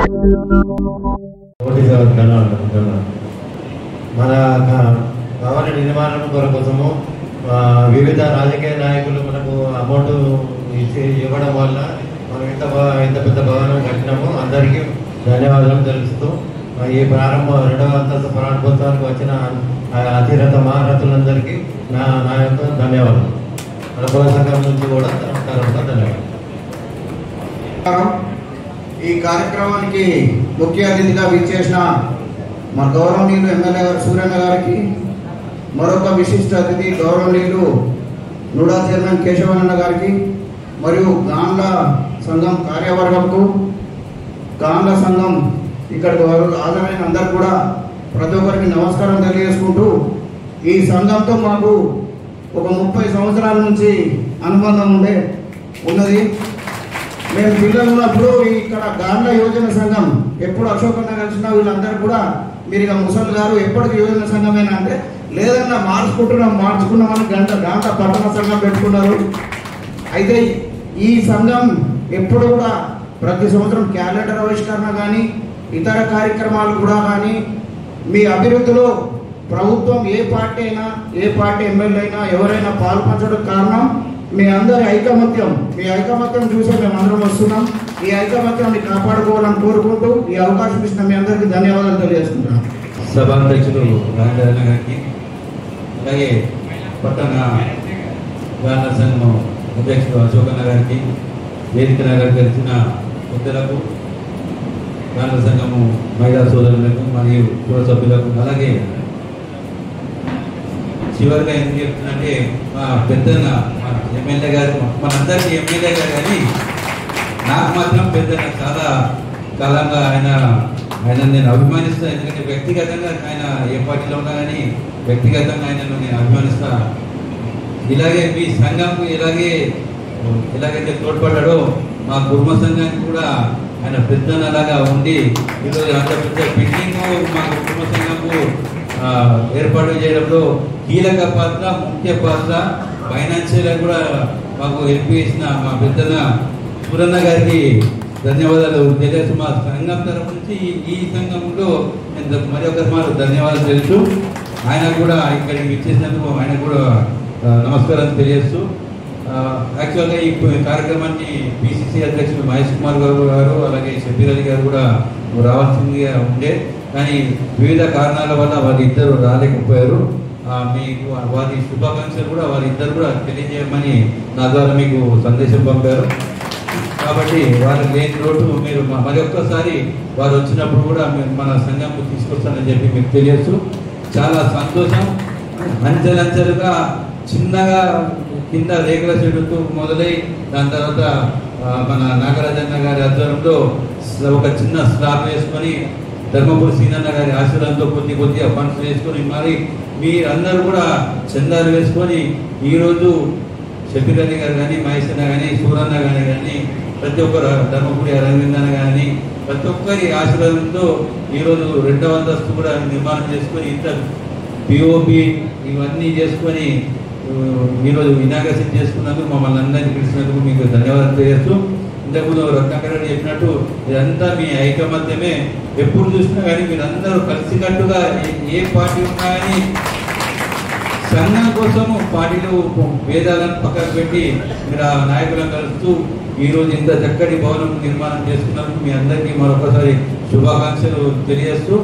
మన భవన నిర్మాణం కోసము వివిధ రాజకీయ నాయకులు మనకు అమౌంట్ ఇవ్వడం వల్ల మనం ఇంత పెద్ద భవనం కట్టినాము. అందరికీ ధన్యవాదాలు తెలుస్తూ ఈ రెండవ అంతస్తు ప్రారంభోత్సవానికి వచ్చిన అతిరథ మహారథులందరికీ నా యొక్క ధన్యవాదాలు. మన కుల సంఘం నుంచి కూడా ధన్యవాదాలు. ఈ కార్యక్రమానికి ముఖ్య అతిథిగా విచ్చేసిన మా గౌరవనీయులు ఎమ్మెల్యే గారు సూర్యన్న గారికి, మరొక విశిష్ట అతిథి గౌరవనీయులు నుడా చైర్మన్ కేశవనన్న గారికి, మరియు గాండ్ల సంఘం కార్యవర్గంకు, గాండ్ల సంఘం ఇక్కడికి హాజరైన అందరు కూడా ప్రతి ఒక్కరికి నమస్కారం తెలియజేసుకుంటూ, ఈ సంఘంతో మాకు ఒక 30 సంవత్సరాల నుంచి అనుబంధం ఉన్నది. మేము పిల్లలు ఉన్నప్పుడు ఇక్కడ గాండ్ల యోజన సంఘం ఎప్పుడు అశోకన్న కలిసినా వీళ్ళందరూ కూడా మీరు ఇక ముసలి గారు ఎప్పటికి యోజన సంఘమేనా అంటే, లేదన్నా మార్చుకున్నామని గాండ్ల పట్టణ సంఘం పెట్టుకున్నారు. అయితే ఈ సంఘం ఎప్పుడు కూడా ప్రతి సంవత్సరం క్యాలెండర్ ఆవిష్కరణ కానీ ఇతర కార్యక్రమాలు కూడా కానీ మీ అభివృద్ధిలో ప్రభుత్వం ఏ పార్టీ ఎమ్మెల్యే అయినా ఎవరైనా పాల్పంచడం కారణం మీ అందరి ఐకమత్యం. మీ ఐకమత్యం చూసే మేము అందరం వస్తున్నాం. ఈ ఐకమత్యాన్ని కాపాడుకోవాలని కోరుకుంటూ ఈ అవకాశం ఇచ్చిన మీ అందరికీ ధన్యవాదాలు తెలియజేసుకుంటున్నాం. సభాధ్యక్షులు రాజేంద్ర గారికి, అలాగే పట్టణ గాండ్ల సంఘం అధ్యక్షుడు అశోకన్న గారికి, వేదిక నగర్ గెలిచిన పెద్దలకు, గాండ్ల సంఘము మహిళా సోదరులకు మరియు కుల సభ్యులకు, అలాగే చివరిగా ఎందుకు చెప్తున్నంటే మా పెద్దన్న ఎమ్మెల్యే గారు, మనందరికీ ఎమ్మెల్యే గారు, కానీ నాకు మాత్రం పెద్దన్న చాలా కాలంగా ఆయన నేను అభిమానిస్తాను. ఎందుకంటే వ్యక్తిగతంగా ఆయన ఏ పార్టీలో ఉన్నా కానీ వ్యక్తిగతంగా ఆయనను నేను అభిమానిస్తా. ఇలాగే మీ సంఘంకు ఎలాగైతే తోడ్పడ్డాడో మా కుటుంబ సంఘానికి కూడా ఆయన పెద్దన్నలాగా ఉండి ఈరోజు అంత పెద్ద బిల్డింగ్ మా కుటుంబ సంఘంకు ఏర్పాటు చేయడంలో కీలక పాత్ర, ముఖ్య పాత్ర, ఫైనాన్షియల్గా కూడా మాకు హెల్ప్ చేసిన మా పెద్దన్న సూరన్న గారికి ధన్యవాదాలు తెలియజేస్తూ మా సంఘం తరఫు నుంచి ఈ సంఘంలో నేను మరొకసారి ధన్యవాదాలు తెలుసు. ఆయన కూడా ఇక్కడికి ఇచ్చేసినందుకు ఆయన కూడా నమస్కారం తెలియజేస్తూ, యాక్చువల్గా ఈ కార్యక్రమాన్ని పిసిసి అధ్యక్షుడు మహేష్ కుమార్ గారు అలాగే షబీర్ అలీ గారు కూడా రావాల్సిందిగా ఉండే, కానీ వివిధ కారణాల వల్ల వారిద్దరు రాలేకపోయారు. మీకు వారి శుభాకాంక్షలు కూడా వారిద్దరు కూడా తెలియజేయమని నా ద్వారా మీకు సందేశం పంపారు. కాబట్టి వారు లేని లోటు మీరు మరి ఒక్కసారి వారు వచ్చినప్పుడు కూడా మన సంఘంకు తీసుకొస్తానని చెప్పి మీకు తెలియచ్చు. చాలా సంతోషం. అంచెలంచెలుగా చిన్నగా కింద రేకుల చెడుతూ మొదలై దాని తర్వాత మన నాగరాజన్న గారి ఆధ్వర్యంలో ఒక చిన్న స్లాబ్ వేసుకొని ధర్మపురి సీనన్న గారి ఆశీర్వాదంతో కొద్దిగా ఫండ్స్ వేసుకొని మరి మీరందరూ కూడా చందాలు వేసుకొని ఈరోజు షబీర్ అలీ గారు కానీ, మహేష్ అన్న కానీ, సూరన్న కానీ ప్రతి ఒక్కరు, ధర్మపురి అరవింద్ అన్న కానీ ప్రతి ఒక్కరి ఆశీర్వాదంతో ఈరోజు 2వ అంతస్తు కూడా నిర్మాణం చేసుకొని ఇంత పిఓపి ఇవన్నీ చేసుకొని ఈరోజు ఇనాగ్రేషన్ చేసుకున్నందుకు మమ్మల్ని అందరినీ పిలిచినందుకు మీకు ధన్యవాదాలు తెలియజేస్తూ, ఇంతకుముందు రత్నాకర్ రెడ్డి చెప్పినట్టు ఇదంతా మీ ఐకమత్యమే. ఎప్పుడు చూసినా కానీ మీరందరూ కలిసికట్టుగా ఏ పార్టీ ఉన్నా కానీ సంఘం కోసము పార్టీలు భేదాలను పక్కకు పెట్టి మీరు ఆ నాయకులను కలుస్తూ ఈరోజు ఇంత చక్కటి భవనం నిర్మాణం చేసుకున్నందుకు మీ అందరికీ మరొకసారి శుభాకాంక్షలు తెలియజేస్తూ,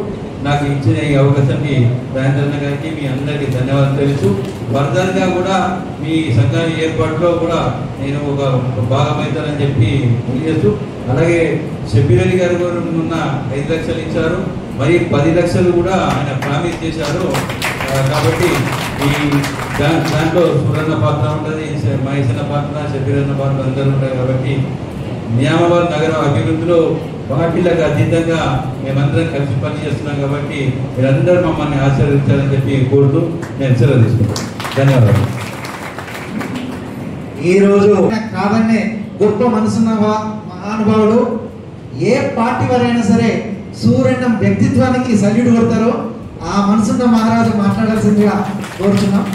నాకు ఇచ్చిన ఈ అవకాశాన్ని రాజేంద్రన్న గారికి మీ అందరికీ ధన్యవాదాలు తెలుసు. ఫర్దర్గా కూడా మీ సంఘాన్ని ఏర్పాటులో కూడా నేను ఒక భాగమవుతానని చెప్పి తెలియజేస్తూ, అలాగే షబీర్ అలీ గారు మొన్న 5 లక్షలు ఇచ్చారు, మరి 10 లక్షలు కూడా ఆయన ప్రామిస్ చేశారు. కాబట్టి ఈ దాంట్లో సూరన్న పాత్ర ఉంటుంది, మహేశన్న పాత్ర, షబీర్ అన్న పాత్ర అందరూ ఉంటాయి. కాబట్టి నియామాబాద్ నగరం అభివృద్ధిలో పార్టీలకు అతీతంగా మేమందరం కలిసి పనిచేస్తున్నాం. కాబట్టి మీరందరూ మమ్మల్ని ఆశీర్వదించాలని చెప్పి కోరుతూ నేను సెలవు తీసుకుంటాను. ధన్యవాదాలు. ఈరోజు కాదనే గొప్ప మనసున్న మహానుభావుడు. ఏ పార్టీ వారైనా సరే సూర్యన్న వ్యక్తిత్వానికి సల్యూట్ కొడతారో ఆ మనసున్న మహారాజు మాట్లాడాల్సిందిగా కోరుతున్నాం.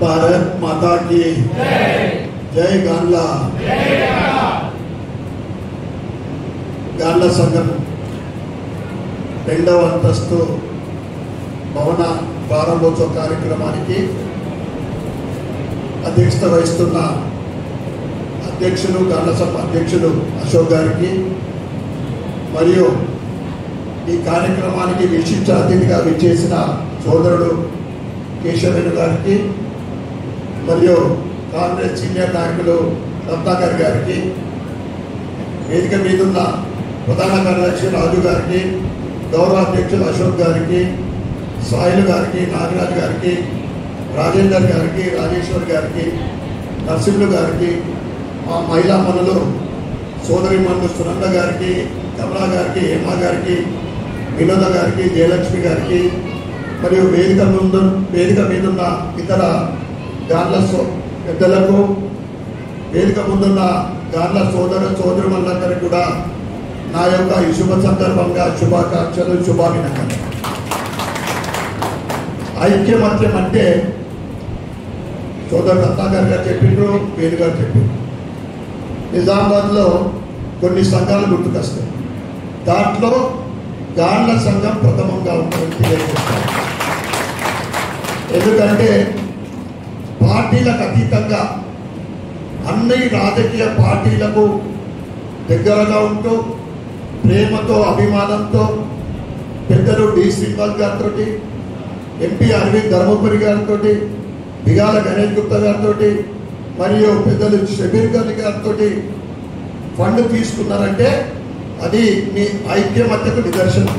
भारत माता की జై గాండ్ల గాండ్ల సంఘం 2వ అంతస్తు భవన ప్రారంభోత్సవ కార్యక్రమానికి అధ్యక్షత వహిస్తున్న అధ్యక్షులు గాండ్ల సంఘం అధ్యక్షులు అశోక్ గారికి మరియు ఈ కార్యక్రమానికి విశిష్ట అతిథిగా విచ్చేసిన సోదరుడు కేశవేణు గారికి మరియు కాంగ్రెస్ సీనియర్ నాయకులు రత్నాకర్ గారికి, వేదిక మీదున్న ప్రధాన కార్యదర్శి రాజు గారికి, గౌరవ అధ్యక్షులు అశోక్ గారికి, సాయిలు గారికి, నాగరాజు గారికి, రాజేందర్ గారికి, రాజేశ్వర్ గారికి, నరసింహులు గారికి, మా మహిళా మనులు సోదరి మనులు సునంద గారికి, కమలా గారికి, హేమా గారికి, వినోద గారికి, జయలక్ష్మి గారికి మరియు వేదిక మీదున్న ఇతర గాండ్ల పెద్దలకు, వేదిక ముందున్న గాండ్ల సోదరులందరికీ కూడా నా యొక్క ఈ శుభ సందర్భంగా శుభాకాంక్షలు, శుభాభినందనలు. ఐక్యమత్యం అంటే సోదరు రత్నాకర్ గారు చెప్పిండ్రు, వేణు గారు చెప్పిండ్రు. నిజామాబాద్లో కొన్ని సంఘాలు గుర్తుకొస్తాయి. దాంట్లో గాండ్ల సంఘం ప్రథమంగా ఉంటుందని తెలియజేస్తారు. ఎందుకంటే పార్టీలకు అతీతంగా అన్ని రాజకీయ పార్టీలకు దగ్గరగా ఉంటూ ప్రేమతో, అభిమానంతో పెద్దలు డి శ్రీనివాస్ గారితో, ఎంపీ అరవింద్ ధర్మపురి గారితో, బిగాల గణేష్ గుప్తా గారితో మరియు పెద్దలు షబీర్ గారితో ఫండ్ తీసుకున్నారంటే అది మీ ఐక్యమత్యకు నిదర్శనం.